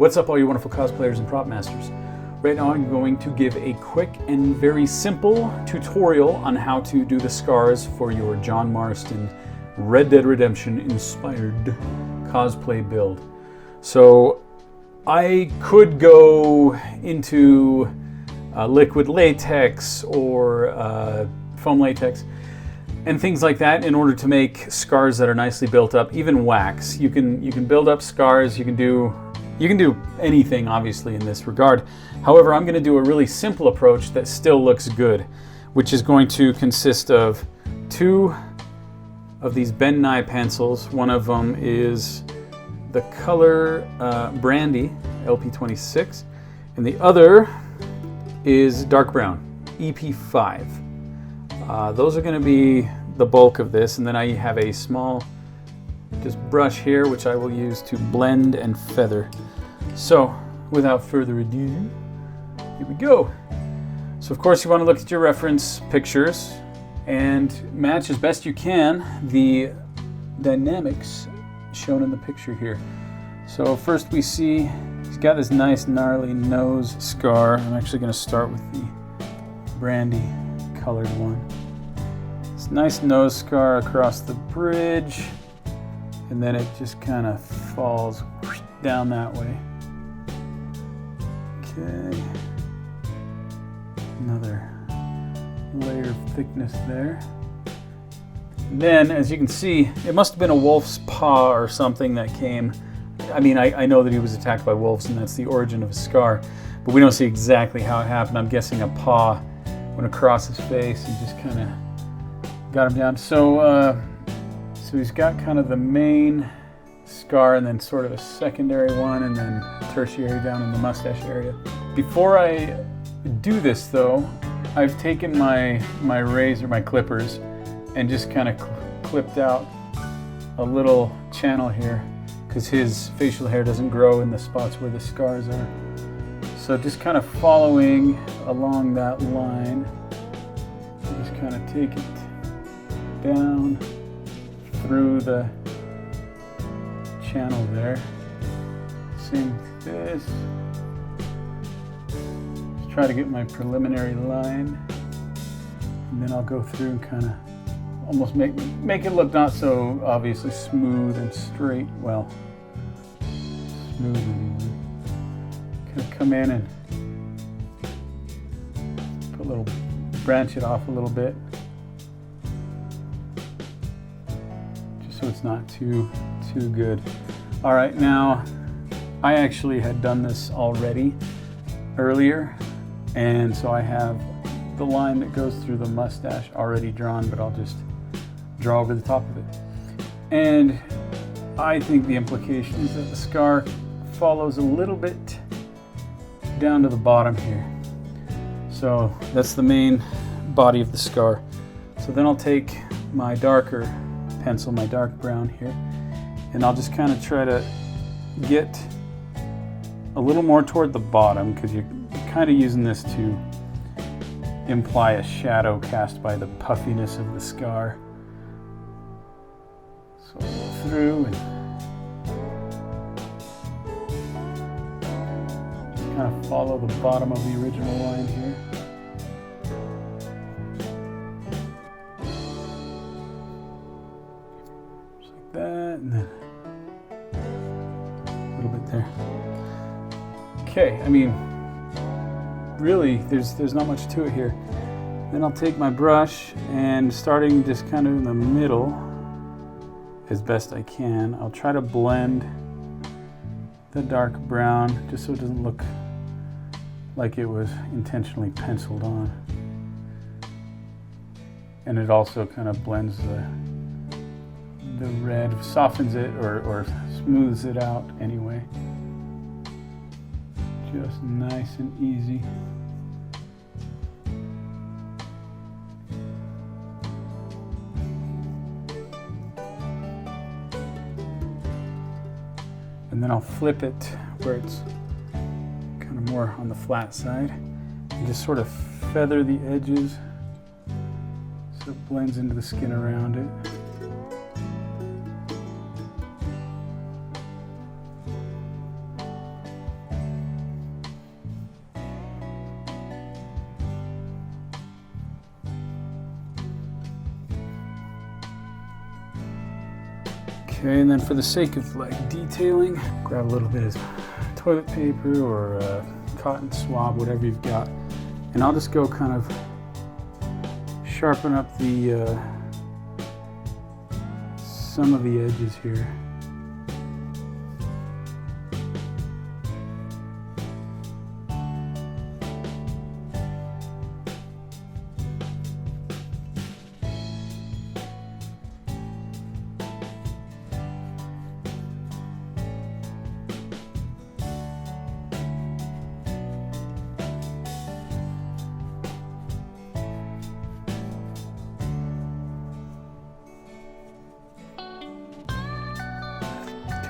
What's up, all you wonderful cosplayers and prop masters? Right now I'm going to give a quick and very simple tutorial on how to do the scars for your John Marston Red Dead Redemption inspired cosplay build. So I could go into liquid latex or foam latex and things like that in order to make scars that are nicely built up. Even wax, you can build up scars. You can do anything, obviously, in this regard. However, I'm going to do a really simple approach that still looks good, which is going to consist of two of these bend nye pencils. One of them is the color Brandy LP26, and the other is dark brown EP5. Those are going to be the bulk of this, and then I have a small just brush here which I will use to blend and feather. So without further ado, here we go. So of course you want to look at your reference pictures and match as best you can the dynamics shown in the picture here. So first we see he's got this nice gnarly nose scar. I'm actually going to start with the brandy colored one. This nice nose scar across the bridge, and then it just kind of falls down that way. Okay, another layer of thickness there. And then, as you can see, it must have been a wolf's paw or something that came. I mean, I know that he was attacked by wolves, and that's the origin of his scar, but we don't see exactly how it happened. I'm guessing a paw went across his face and just kind of got him down. So he's got kind of the main scar and then sort of a secondary one and then tertiary down in the mustache area. Before I do this though, I've taken my razor, my clippers, and just kind of clipped out a little channel here because his facial hair doesn't grow in the spots where the scars are. So just kind of following along that line, just kind of take it down through the channel there. Same with this. Just try to get my preliminary line, and then I'll go through and kind of almost make it look not so obviously smooth and straight. Well, smooth and kind of come in and put a little, branch it off a little bit, so it's not too good. All right, now I actually had done this already earlier, and so I have the line that goes through the mustache already drawn, but I'll just draw over the top of it. And I think the implication is that the scar follows a little bit down to the bottom here. So that's the main body of the scar. So then I'll take my darker pencil, my dark brown here, and I'll just kind of try to get a little more toward the bottom because you're kind of using this to imply a shadow cast by the puffiness of the scar. So I'll go through and just kind of follow the bottom of the original line here. That and then a little bit there. Okay, I mean, really, there's not much to it here. Then I'll take my brush and starting just kind of in the middle, as best I can, I'll try to blend the dark brown just so it doesn't look like it was intentionally penciled on. And it also kind of blends the red, softens it or smooths it out anyway. Just nice and easy. And then I'll flip it where it's kind of more on the flat side and just sort of feather the edges so it blends into the skin around it. Okay, and then for the sake of like detailing, grab a little bit of toilet paper or cotton swab, whatever you've got, and I'll just go kind of sharpen up the some of the edges here.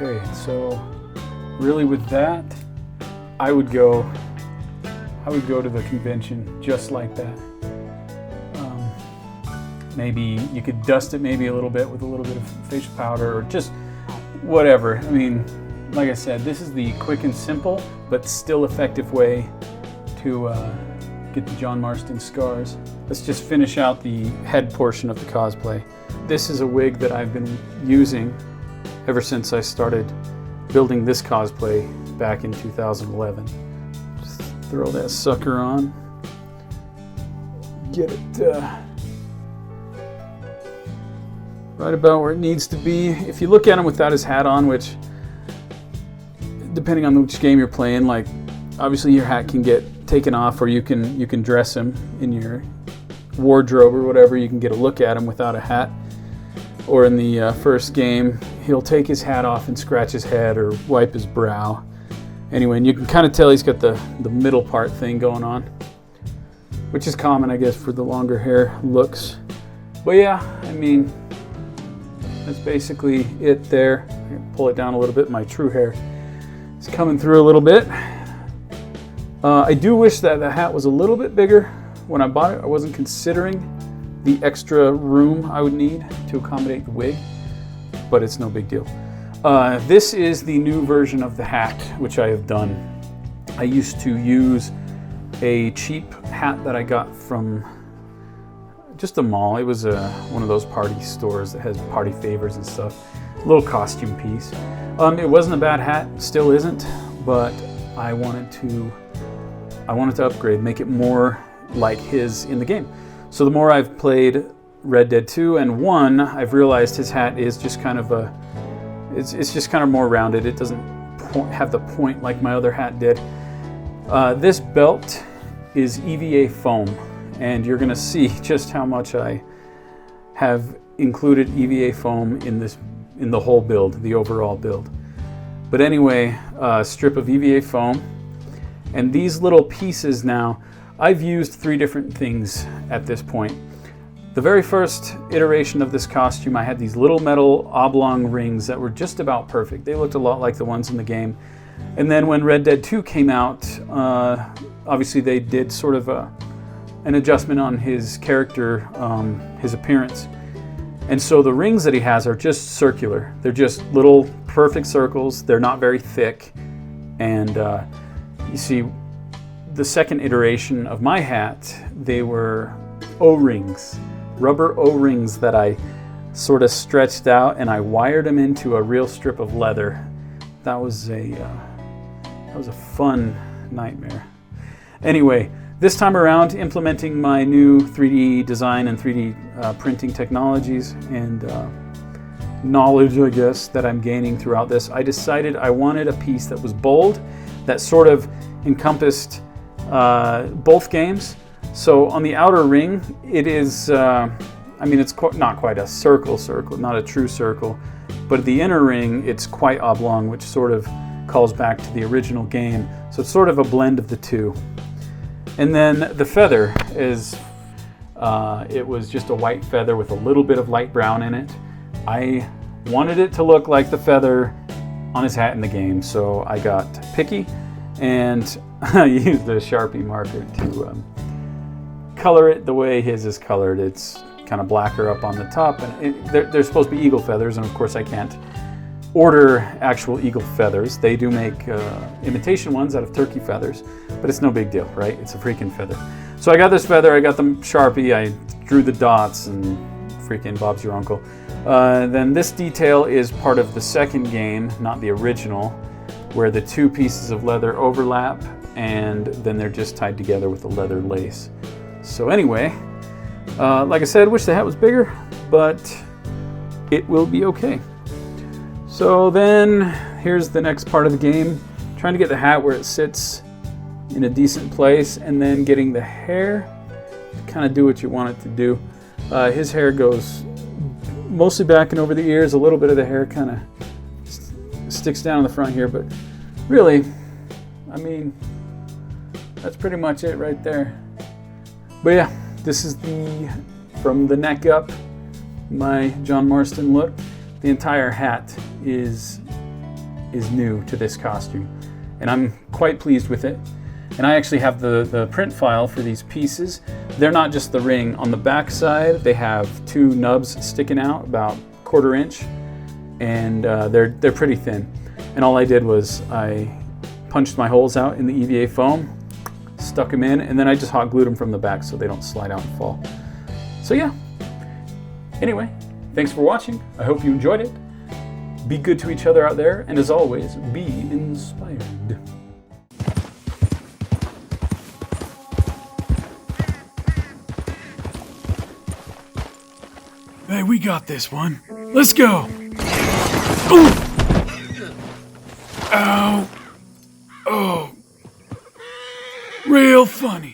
Okay, so really with that, I would go to the convention just like that. Maybe you could dust it maybe a little bit with a little bit of facial powder or just whatever. I mean, like I said, this is the quick and simple but still effective way to get the John Marston scars. Let's just finish out the head portion of the cosplay. This is a wig that I've been using ever since I started building this cosplay back in 2011. Just throw that sucker on. Get it right about where it needs to be. If you look at him without his hat on, which depending on which game you're playing, like obviously your hat can get taken off, or you can dress him in your wardrobe or whatever. You can get a look at him without a hat. Or in the first game, he'll take his hat off and scratch his head or wipe his brow. Anyway, and you can kind of tell he's got the middle part thing going on, which is common, I guess, for the longer hair looks. But yeah, I mean, that's basically it there. I'm gonna pull it down a little bit. My true hair is coming through a little bit. I do wish that the hat was a little bit bigger. When I bought it, I wasn't considering the extra room I would need to accommodate the wig, but it's no big deal. This is the new version of the hat, which I have done. I used to use a cheap hat that I got from just a mall. It was one of those party stores that has party favors and stuff. A little costume piece. It wasn't a bad hat, still isn't, but I wanted to upgrade, make it more like his in the game. So the more I've played Red Dead 2 and 1, I've realized his hat is just kind of it's just kind of more rounded. It doesn't have the point like my other hat did. This belt is EVA foam, and you're gonna see just how much I have included EVA foam in the whole build, the overall build. But anyway, a strip of EVA foam, and these little pieces now, I've used 3 different things at this point. The very first iteration of this costume, I had these little metal oblong rings that were just about perfect. They looked a lot like the ones in the game. And then when Red Dead 2 came out, obviously they did sort of an adjustment on his character, his appearance. And so the rings that he has are just circular. They're just little perfect circles. They're not very thick. And you see, the second iteration of my hat, they were O-rings, rubber O-rings that I sort of stretched out, and I wired them into a real strip of leather. That was a fun nightmare. Anyway, this time around, implementing my new 3D design and 3D printing technologies and knowledge, I guess, that I'm gaining throughout this, I decided I wanted a piece that was bold, that sort of encompassed both games. So on the outer ring, it is, I mean, it's not quite a circle, not a true circle, but the inner ring, it's quite oblong, which sort of calls back to the original game. So it's sort of a blend of the two. And then the feather is, it was just a white feather with a little bit of light brown in it. I wanted it to look like the feather on his hat in the game, so I got picky and I used a Sharpie marker to color it the way his is colored. It's kind of blacker up on the top, and they're supposed to be eagle feathers, and of course I can't order actual eagle feathers. They do make imitation ones out of turkey feathers, but it's no big deal, right? It's a freaking feather. So I got this feather, I got the Sharpie, I drew the dots and freaking Bob's Your Uncle. Then this detail is part of the second game, not the original, where the two pieces of leather overlap and then they're just tied together with a leather lace. So anyway, like I said, wish the hat was bigger, but it will be okay. So then here's the next part of the game. Trying to get the hat where it sits in a decent place, and then getting the hair to kind of do what you want it to do. His hair goes mostly back and over the ears. A little bit of the hair kind of sticks down in the front here, but really, I mean, that's pretty much it right there. But yeah, this is from the neck up, my John Marston look. The entire hat is new to this costume, and I'm quite pleased with it. And I actually have the print file for these pieces. They're not just the ring. On the back side, they have two nubs sticking out about 1/4 inch, and they're pretty thin. And all I did was I punched my holes out in the EVA foam, stuck them in, and then I just hot glued them from the back so they don't slide out and fall. So yeah. Anyway, thanks for watching. I hope you enjoyed it. Be good to each other out there, and as always, be inspired. Hey, we got this one. Let's go. Ooh. Ow. Oh. Real funny.